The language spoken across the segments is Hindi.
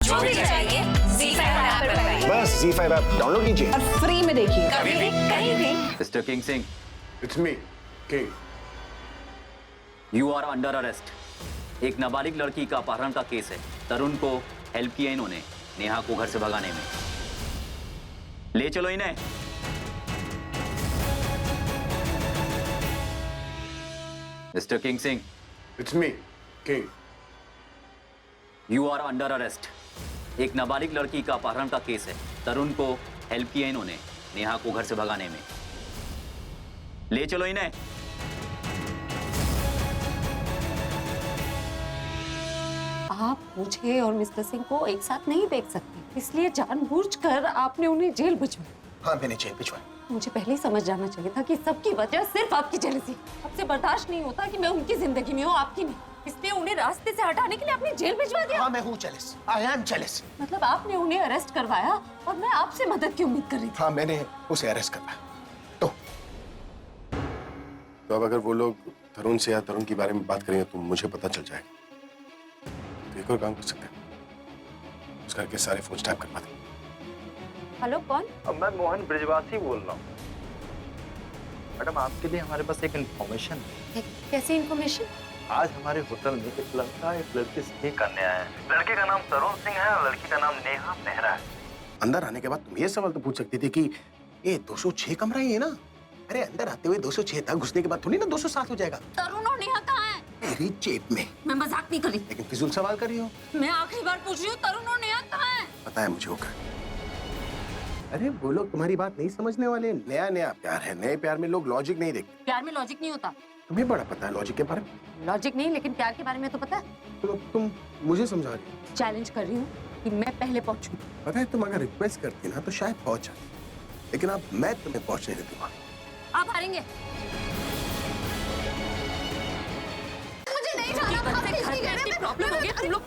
जो भी चाहिए ZEE5 ऐप पर पाइए। बस ZEE5 ऐप डाउनलोड कीजिए और फ्री में देखिए। कभी भी कहीं भी। Mister King Singh, it's me King. You are under arrest. एक नाबालिग लड़की का अपहरण का केस है। तरुण को हेल्प किया इन्होंने नेहा को घर से भगाने में। ले चलो इन्हें। Mister King Singh, it's me King. You are under arrest. एक नाबालिग लड़की का अपहरण का केस है। तरुण को हेल्प किया इन्होंने नेहा को घर से भगाने में। ले चलो इन्हें। आप मुझे और मिस्टर सिंह को एक साथ नहीं देख सकते, इसलिए जानबूझकर आपने उन्हें जेल भिजवाई। हाँ, मैंने जेल भिजवाई। मुझे पहले ही समझ जाना चाहिए था कि सबकी वजह सिर्फ आपकी जेलसी। आपसे बर्दाश्त नहीं होता कि मैं उनकी जिंदगी में हूँ, आपकी नहीं। इसलिए उन्हें रास्ते से हटाने के लिए आपने जेल भिजवा दिया। हाँ, मैं हूँ जेलस। I am jealous. मतलब आपने उन्हें अरेस्ट करवाया और मैं आपसे मदद की उम्मीद कर रही थी। हाँ, मैंने उसे अरेस्ट करवाया। तो अब अगर वो लोग तरुण से या तरुण के बारे में बात करेंगे तो मुझे पता चल जाएगा। तो एक और काम कर सकते हैं, उस घर के सारे फोन टैप करवा दें। हेलो, कौन? मैं मोहन ब्रिजवासी बोल रहा हूँ। मैडम, आपके लिए हमारे पास एक इन्फॉर्मेशन है। कैसी इन्फॉर्मेशन? आज हमारे होटल में एक लड़का एक लड़की स्टे करने आया है। लड़के का नाम तरुण सिंह है और लड़की का नाम नेहा मेहरा है। अंदर आने के बाद तुम ये सवाल तो पूछ सकती थी कि ये 206 कमरा ही है ना? अरे अंदर आते हुए 206 था, घुसने के बाद थोड़ी ना 207 हो जाएगा। तरुण और नेहा कहाँ है? मेरी जेब में। मैं मजाक नहीं कर रही, लेकिन फिजूल सवाल कर रही हो। मैं आखिरी बार पूछ रही हूँ, तरुण और नेहा कहाँ है? पता है मुझे होगा। अरे वो लोग तुम्हारी बात नहीं समझने वाले। नया नया प्यार है, नए प्यार में लोग लॉजिक नहीं देखते। प्यार में लॉजिक नहीं होता। तुम्हें बड़ा पता है लॉजिक के बारे में। लॉजिक नहीं, लेकिन प्यार के बारे में तो पता है। तो तुम मुझे समझा रही हो। चैलेंज कर रही हूँ कि मैं पहले पहुंचूं। पता है तुम अगर रिक्वेस्ट करती ना तो शायद पहुंच जाती, लेकिन अब मैं तुम्हें पहुंचने नहीं दूंगा। आप हारेंगे। मुझे नहीं जाना। प्रॉब्लम हो गई तुम लोग।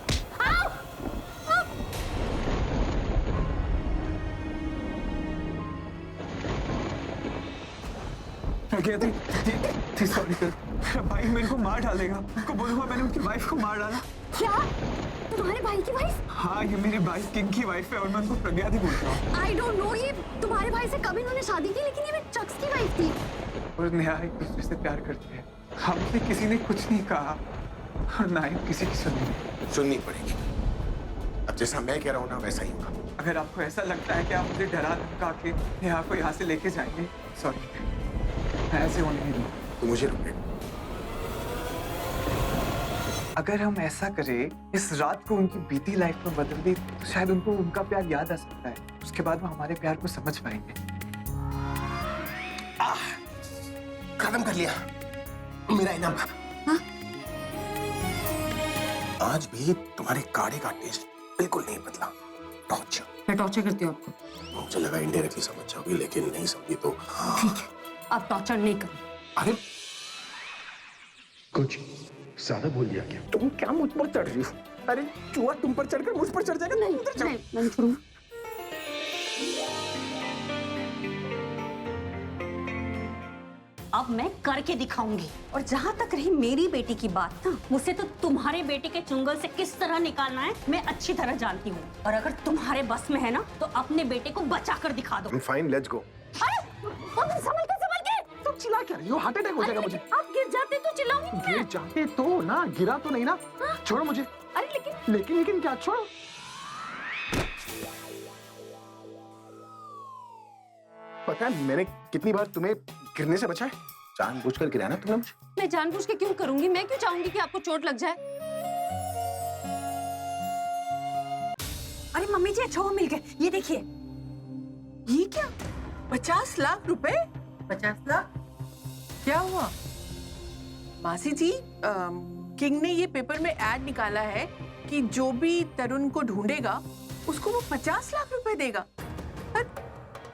सॉरी सर, भाई मेरे को मार डालेगा। उनको बोलूंगा मैंने उनकी वाइफ को मार डाला। क्या? तुम्हारे भाई की वाइफ? हाँ, ये मेरी भाई किंग की वाइफ है और मैं उनको प्रज्ञा दी बोलता हूँ। आई डोंट नो, ये तुम्हारे भाई से कब इन्होंने शादी की, लेकिन ये चक्स की वाइफ थी। और नेहा एक दूसरे से प्यार करते हैं। हमसे किसी ने कुछ नहीं कहा और ना ही किसी की सुननी पड़ेगी। अब जैसा मैं कह रहा हूँ ना वैसा ही होगा। अगर आपको ऐसा लगता है कि आप मुझे डरा धमका के नेहा को यहाँ से लेके जाएंगे, सॉरी, मैं ऐसे होने नहीं दूंगा। तो मुझे रोके। अगर हम ऐसा करें, इस रात को उनकी बीती लाइफ में बदल दी तो शायद उनको उनका प्यार याद आ सकता है। उसके बाद वो हमारे प्यार को समझ पाएंगे। खत्म कर लिया मेरा इनाम। हाँ? आज भी तुम्हारे काढ़े का टेस्ट बिल्कुल नहीं बदला। टॉर्चर। मैं टॉर्चर करती हूँ आपको। मुझे लगा इनडायरेक्टली समझ जाओगी, लेकिन नहीं समझी तो ठीक है, आप टॉर्चर नहीं करो। अरे कुछ ज्यादा बोल दिया क्या? तुम क्या मुझ पर चढ़ रही हो? अरे चूहा तुम पर चढ़कर मुझ पर चढ़ जाएगा। नहीं, मैं छोड़ूंगा। अब मैं करके दिखाऊंगी। और जहाँ तक रही मेरी बेटी की बात ना, मुझसे तो तुम्हारे बेटे के चुंगल से किस तरह निकालना है मैं अच्छी तरह जानती हूँ। और अगर तुम्हारे बस में है ना तो अपने बेटे को बचा कर दिखा दो। Fine, let's go. संभल के। तुम चिल्ला क्या रही हो? हार्ट अटैक हो जाएगा मुझे। आप गिर जाते तो चिल्लाऊंगी नहीं मैं। गिर जाते तो ना, गिरा तो नहीं ना। छोड़ो मुझे। अरे लेकिन क्या? छोड़ो। पता है मैंने कितनी बार तुम्हें गिरने से बचाया? जानबूझकर गिराया ना तुमने मुझे। मैं जानबूझ के क्यों करूंगी? मैं क्यों चाहूंगी कि आपको चोट लग जाए? अरे मम्मी जी, अच्छा हुआ मिल गए। ये देखिए। ये क्या? 50 लाख रुपए? 50 लाख? क्या हुआ? मासी जी, किंग ने ये पेपर में ऐड निकाला है कि जो भी तरुण को ढूंढेगा उसको वो 50 लाख रुपए देगा। पर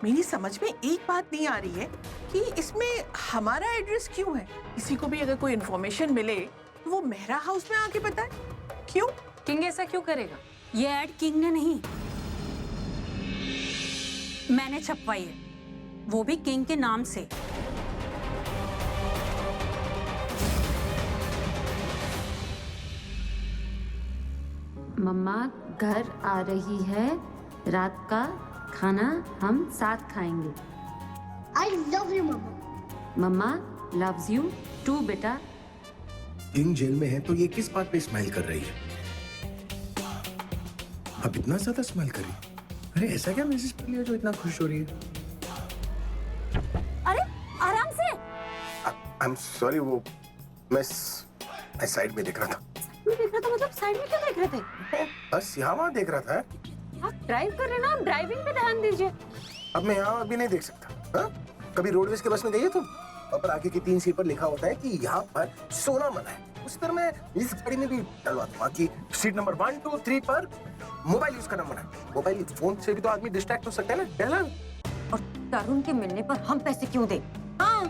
मेरी समझ में एक बात नहीं आ रही है कि इसमें हमारा एड्रेस क्यों है? किसी को भी अगर कोई इन्फॉर्मेशन मिले तो वो मेहरा हाउस में आके बताए। क्यों? किंग ऐसा क्यों करेगा? ये ऐड किंग ने नहीं, मैंने छपवाई है, वो भी किंग के नाम से। मम्मा, घर आ रही है, रात का खाना हम साथ खाएंगे। I love you, Mama. Mama loves you too बेटा। किंग जेल में है तो ये किस बात पे स्माइल कर रही है? अब इतना ज्यादा स्माइल कर रही है? अरे ऐसा क्या मैसेज कर लिया जो इतना खुश हो रही है? अरे आराम से। आई एम सॉरी, वो मैं साइड में देख रहा था। देख रहा था मतलब साइड में क्यों देख रहे थे? बस यहाँ वहाँ देख रहा था। आप ड्राइव कर रहे हैं ना, आप ड्राइविंग पे ध्यान दीजिए। अब मैं यहाँ अभी नहीं देख सकता। हाँ? कभी रोडवेज के बस में गई है तुम? और आगे की 3 सीट पर लिखा होता है कि यहाँ पर सोना मना है। उस पर मैं इस गाड़ी में भी डलवा दूंगा कि सीट नंबर 1, 2, 3 पर मोबाइल यूज करना मना है। मोबाइल फोन से भी तो आदमी डिस्ट्रैक्ट हो सकता है ना। डला। और तरुण के मिलने पर हम पैसे क्यों दें? हाँ,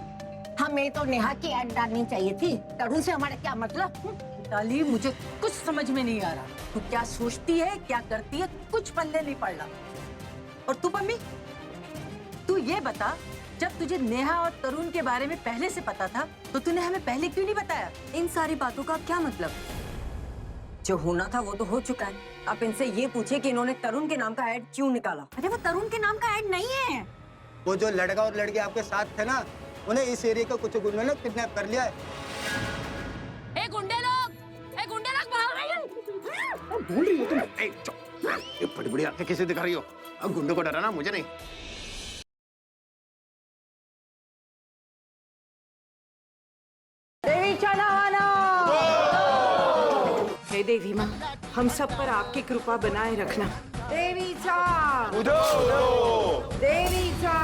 हमें तो नेहा की ऐड डालनी चाहिए थी। तरुण से हमारा क्या मतलब? डाली, मुझे कुछ समझ में नहीं आ रहा। तू क्या सोचती है, क्या करती है, कुछ पल्ले नहीं पड़ रहा। और तू मम्मी, तू ये बता, जब तुझे नेहा और तरुण के बारे में पहले से पता था तो तूने हमें पहले क्यों नहीं बताया? इन सारी बातों का क्या मतलब? जो होना था वो तो हो चुका है। आप इनसे ये पूछे कि इन्होंने तरुण के नाम का ऐड क्यों निकाला। अरे वो तरुण के नाम का ऐड नहीं है। वो जो लड़का और लड़की आपके साथ थे ना, उन्हें इस एरिया के कुछ गुंडों ने किडनैप कर लिया है। गुंडे लोग भाग रहे हैं। बोल रही हो तुम? ये बड़ी बड़ी आंखें किसे दिखा रही हो? अब गुंडों को डराना, मुझे नहीं। देवी चढ़ाना। हे देवी माँ, हम सब पर आपकी कृपा बनाए रखना। देवी चा देवी चा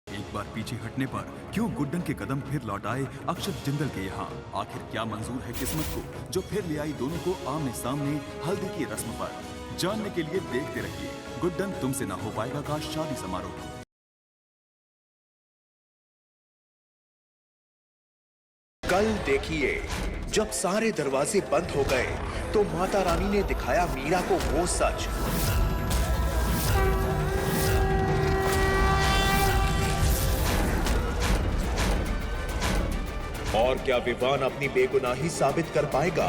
एक बार पीछे हटने पर क्यों गुड्डन के कदम फिर लौट आए अक्षत जिंदल के यहाँ? आखिर क्या मंजूर है किस्मत को जो फिर ले आई दोनों को आमने सामने हल्दी की रस्म पर? जानने के लिए देखते रहिए गुड्डन तुमसे ना हो पाएगा का शादी समारोह। कल देखिए, जब सारे दरवाजे बंद हो गए तो माता रानी ने दिखाया मीरा को वो सच। और क्या विवान अपनी बेगुनाही साबित कर पाएगा?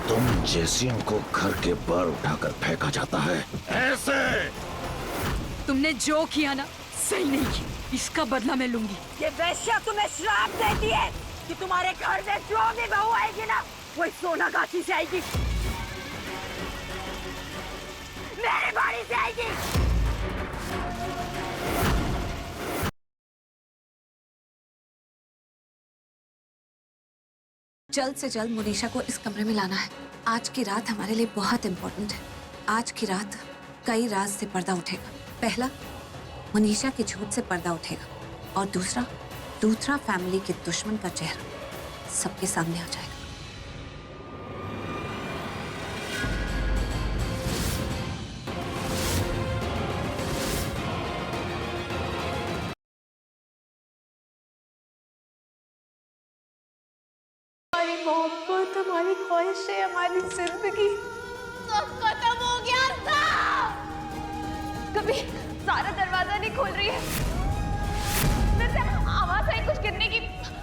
तुम जैसियों को घर के बाहर उठाकर फेंका जाता है ऐसे। तुमने जो किया ना, सही नहीं किया। इसका बदला मैं लूंगी। ये वैश्या तुम्हें श्राप देती है कि तुम्हारे घर में जो भी बहू आएगी ना, वो सोनागाछी से आएगी, मेरे बाड़ी से आएगी। जल्द से जल्द मुनीषा को इस कमरे में लाना है। आज की रात हमारे लिए बहुत इम्पोर्टेंट है। आज की रात कई राज से पर्दा उठेगा। पहला, मुनीषा के झूठ से पर्दा उठेगा, और दूसरा फैमिली के दुश्मन का चेहरा सबके सामने आ जाएगा। हमारी मोहब्बत, हमारी ख्वाहिशें, हमारी जिंदगी सब खत्म हो गया था। कभी सारा दरवाजा नहीं खोल रही है। वैसे आवाज आई कुछ गिरने की,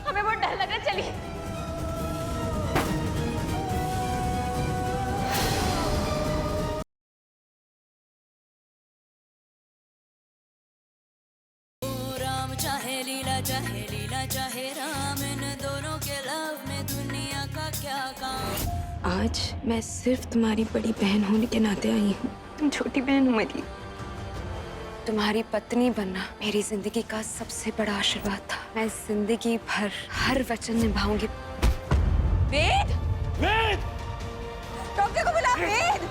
हमें बहुत डर लग रहा है। चलिए। राम चाहे लीला चाहे राम, इन दोनों के लव में दुनिया का क्या काम। आज मैं सिर्फ तुम्हारी बड़ी बहन होने के नाते आई हूँ। तुम छोटी बहन हो मेरी। तुम्हारी पत्नी बनना मेरी जिंदगी का सबसे बड़ा आशीर्वाद था। मैं जिंदगी भर हर वचन निभाऊंगी। वेद! डॉक्टर को बुला। वेद!